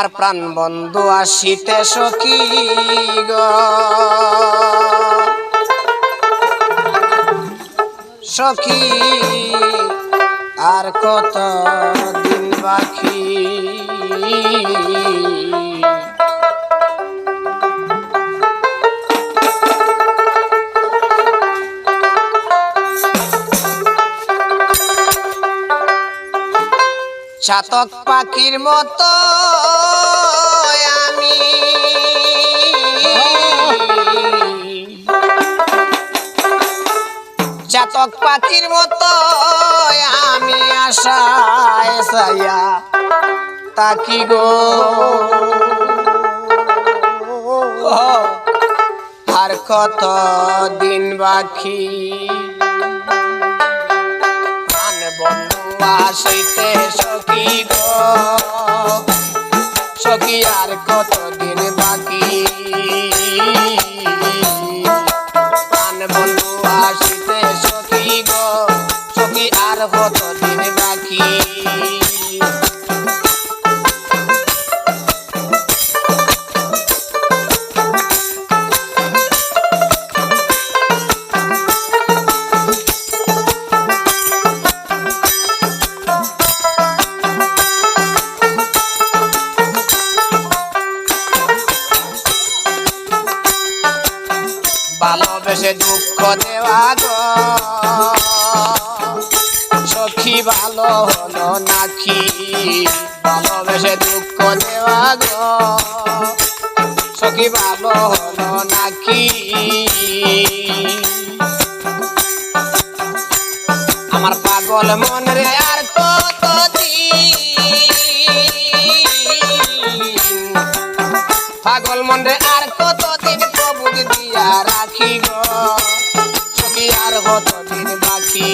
আমার প্রাণ বন্ধু আসিতে সখী গো সখী আর কত দিন বাকি চাতক পাখির মতো আমি চাতক পাখির মতো আমি আশায় ছায়া তাকি গো আর কত দিন বাকি প্রাণ বন্ধু আসিতে সখী গো সখী আর কত দিন বাকি প্রাণ বন্ধু আসিতে সখী গো সখী আর কত দিন বাকি ভালোবেসে দুঃখ দেওয়া গো সখী ভালো হলো নাকি ভালোবেসে দুঃখ দেওয়া গো সখী ভালো হলো নাকি আমার পাগল মন রে আর কত দিন পাগল মন রে আর কত দিন প্রভুক দিয়া রাখি গো সখী আর কত দিন বাকি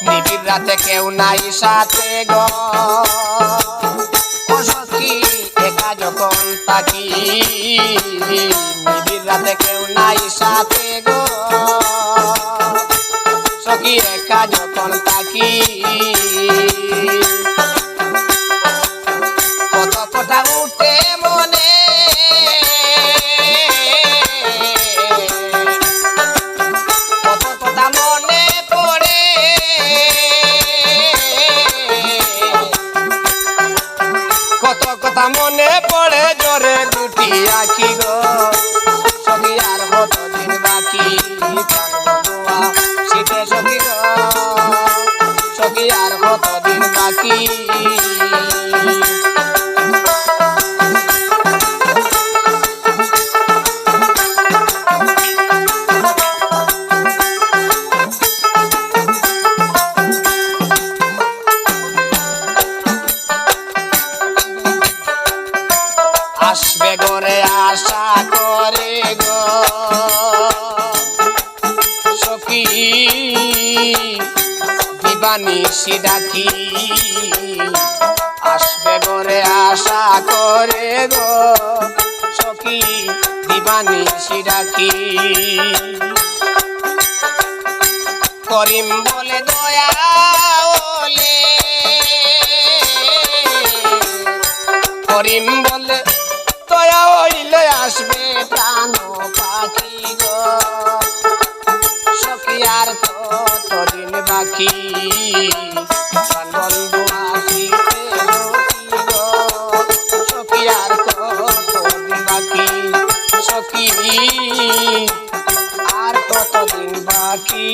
নিবিড় রাতে কেউ নাই সাথে গো ও সখী একা যখন থাকি নিবিড় রাতে কেউ নাই সাথে গো সখী একা যখন থাকি কত কথা উঠে মনে কত কথা মনে পড়ে কত কথা মনে পড়ে জোরে দুটি আঁখি গো সখী আর কত দিন বাকি শীতে সখী গো সখী আর কত দিন বাকি আসবে গরে আশা করে গো সখী দিবানিশি ডাকি আসবে গরে আশা করে গো সখী দিবানিশি ডাকি করিম বলে দয়া ওলে করিম বলে দয়া হইলে আসবে প্রাণ পাখি গো সখী আর কত দিন বাকি প্রাণ বন্ধু আসিতে গো সখী আর কত দিন বাকি সখী আর কত দিন বাকি